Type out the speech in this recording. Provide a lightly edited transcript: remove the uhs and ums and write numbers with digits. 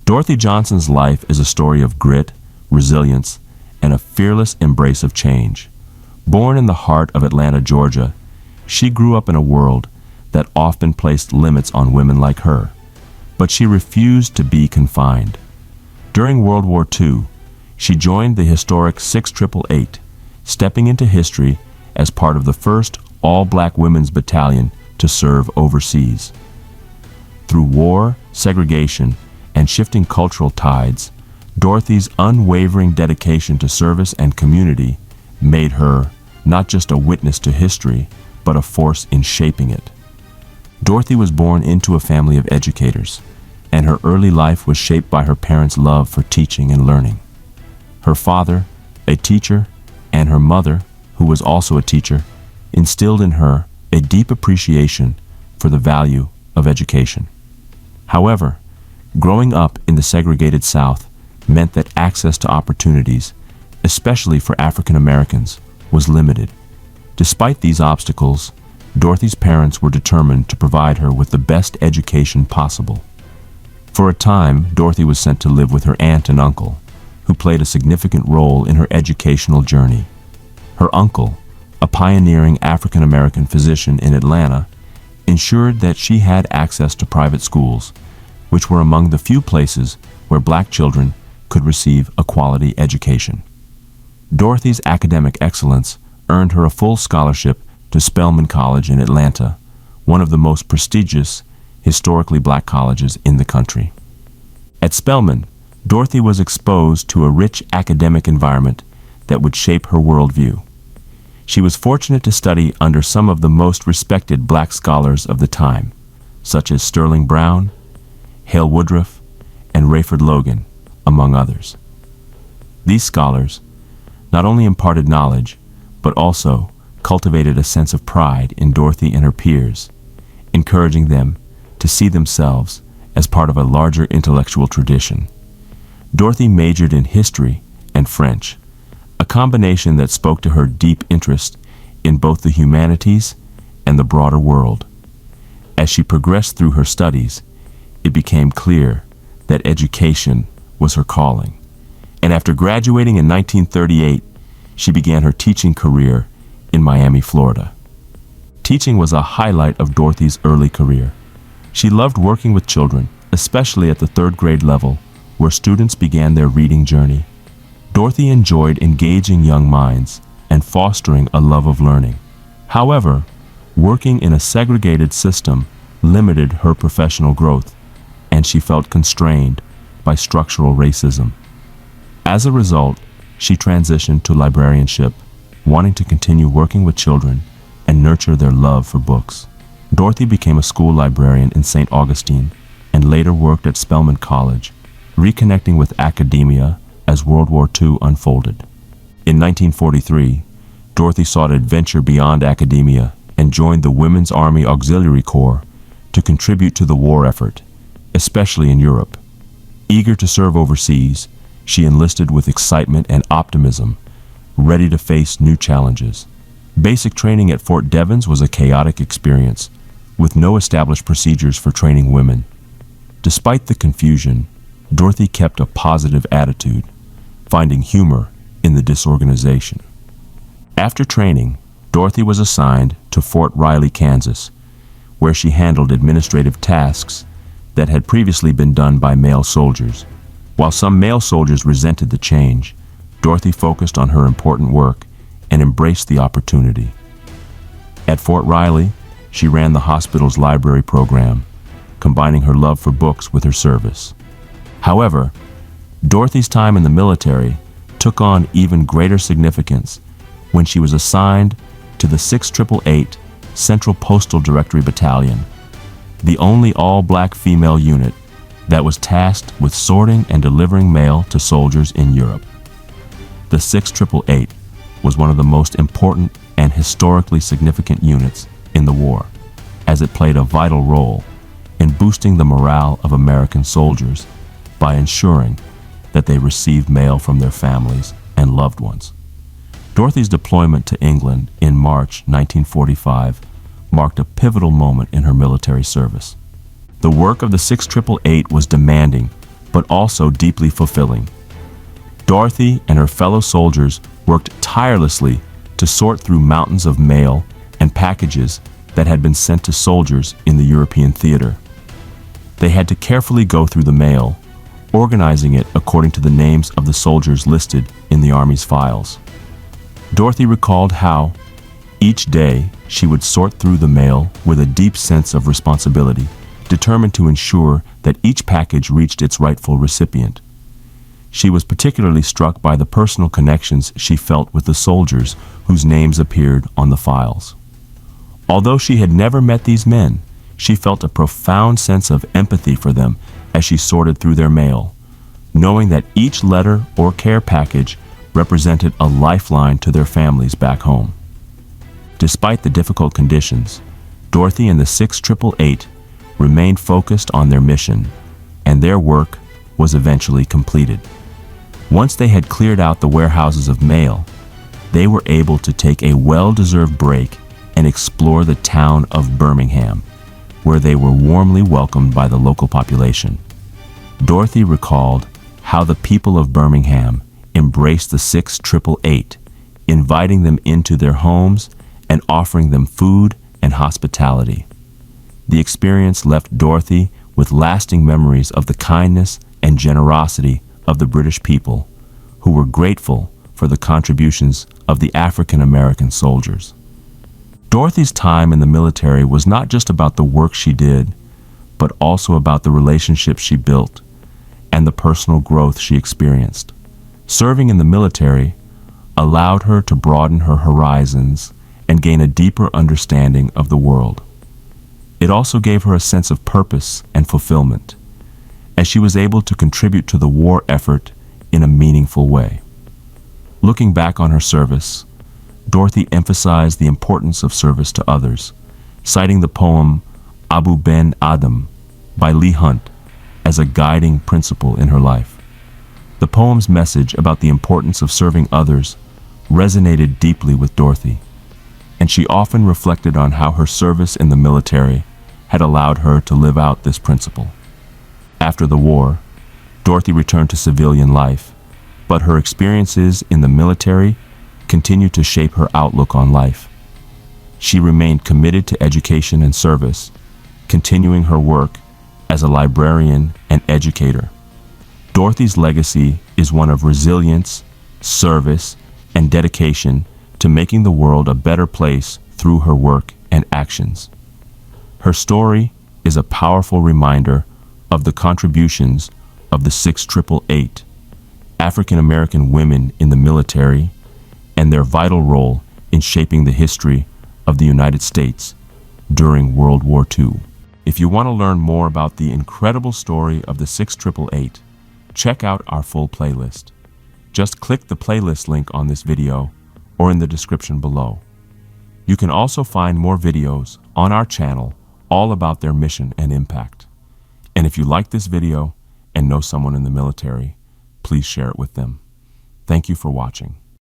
Dorothy Johnson's life is a story of grit, resilience, and a fearless embrace of change. Born in the heart of Atlanta, Georgia, she grew up in a world that often placed limits on women like her, but she refused to be confined. During World War II, she joined the historic 6888, stepping into history as part of the first all-black women's battalion to serve overseas. Through war, segregation, and shifting cultural tides, Dorothy's unwavering dedication to service and community made her not just a witness to history, but a force in shaping it. Dorothy was born into a family of educators, and her early life was shaped by her parents' love for teaching and learning. Her father, a teacher, and her mother, who was also a teacher, instilled in her a deep appreciation for the value of education. However, growing up in the segregated South meant that access to opportunities, especially for African Americans, was limited. Despite these obstacles, Dorothy's parents were determined to provide her with the best education possible. For a time, Dorothy was sent to live with her aunt and uncle, who played a significant role in her educational journey. Her uncle, a pioneering African American physician in Atlanta, ensured that she had access to private schools, which were among the few places where black children could receive a quality education. Dorothy's academic excellence earned her a full scholarship to Spelman College in Atlanta, one of the most prestigious historically black colleges in the country. At Spelman, Dorothy was exposed to a rich academic environment that would shape her worldview. She was fortunate to study under some of the most respected black scholars of the time, such as Sterling Brown, Hale Woodruff, and Rayford Logan, among others. These scholars not only imparted knowledge, but also cultivated a sense of pride in Dorothy and her peers, encouraging them to see themselves as part of a larger intellectual tradition. Dorothy majored in history and French, a combination that spoke to her deep interest in both the humanities and the broader world. As she progressed through her studies, it became clear that education was her calling. And after graduating in 1938, she began her teaching career in Miami, Florida. Teaching was a highlight of Dorothy's early career. She loved working with children, especially at the third grade level, where students began their reading journey. Dorothy enjoyed engaging young minds and fostering a love of learning. However, working in a segregated system limited her professional growth, and she felt constrained by structural racism. As a result, she transitioned to librarianship, wanting to continue working with children and nurture their love for books. Dorothy became a school librarian in St. Augustine and later worked at Spelman College, reconnecting with academia as World War II unfolded. In 1943, Dorothy sought adventure beyond academia and joined the Women's Army Auxiliary Corps to contribute to the war effort, especially in Europe. Eager to serve overseas, she enlisted with excitement and optimism, ready to face new challenges. Basic training at Fort Devens was a chaotic experience, with no established procedures for training women. Despite the confusion, Dorothy kept a positive attitude, finding humor in the disorganization. After training, Dorothy was assigned to Fort Riley, Kansas, where she handled administrative tasks that had previously been done by male soldiers. While some male soldiers resented the change, Dorothy focused on her important work and embraced the opportunity. At Fort Riley, she ran the hospital's library program, combining her love for books with her service. However, Dorothy's time in the military took on even greater significance when she was assigned to the 6888 Central Postal Directory Battalion, the only all-black female unit that was tasked with sorting and delivering mail to soldiers in Europe. The 6888 was one of the most important and historically significant units in the war, as it played a vital role in boosting the morale of American soldiers by ensuring that they received mail from their families and loved ones. Dorothy's deployment to England in March 1945 marked a pivotal moment in her military service. The work of the 6888 was demanding, but also deeply fulfilling. Dorothy and her fellow soldiers worked tirelessly to sort through mountains of mail and packages that had been sent to soldiers in the European theater. They had to carefully go through the mail, organizing it according to the names of the soldiers listed in the Army's files. Dorothy recalled how, each day, she would sort through the mail with a deep sense of responsibility, determined to ensure that each package reached its rightful recipient. She was particularly struck by the personal connections she felt with the soldiers whose names appeared on the files. Although she had never met these men, she felt a profound sense of empathy for them as she sorted through their mail, knowing that each letter or care package represented a lifeline to their families back home. Despite the difficult conditions, Dorothy and the 6888 remained focused on their mission, and their work was eventually completed. Once they had cleared out the warehouses of mail, they were able to take a well-deserved break and explore the town of Birmingham, where they were warmly welcomed by the local population. Dorothy recalled how the people of Birmingham embraced the 6888, inviting them into their homes and offering them food and hospitality. The experience left Dorothy with lasting memories of the kindness and generosity of the British people, who were grateful for the contributions of the African American soldiers. Dorothy's time in the military was not just about the work she did, but also about the relationships she built and the personal growth she experienced. Serving in the military allowed her to broaden her horizons and gain a deeper understanding of the world. It also gave her a sense of purpose and fulfillment, as she was able to contribute to the war effort in a meaningful way. Looking back on her service, Dorothy emphasized the importance of service to others, citing the poem Abu Ben Adam by Leigh Hunt as a guiding principle in her life. The poem's message about the importance of serving others resonated deeply with Dorothy, and she often reflected on how her service in the military had allowed her to live out this principle. After the war, Dorothy returned to civilian life, but her experiences in the military continued to shape her outlook on life. She remained committed to education and service, continuing her work as a librarian and educator. Dorothy's legacy is one of resilience, service, and dedication to making the world a better place through her work and actions. Her story is a powerful reminder of the contributions of the 6888, African American women in the military, and their vital role in shaping the history of the United States during World War II. If you want to learn more about the incredible story of the 6888, check out our full playlist. Just click the playlist link on this video or in the description below. You can also find more videos on our channel all about their mission and impact. And if you like this video and know someone in the military, please share it with them. Thank you for watching.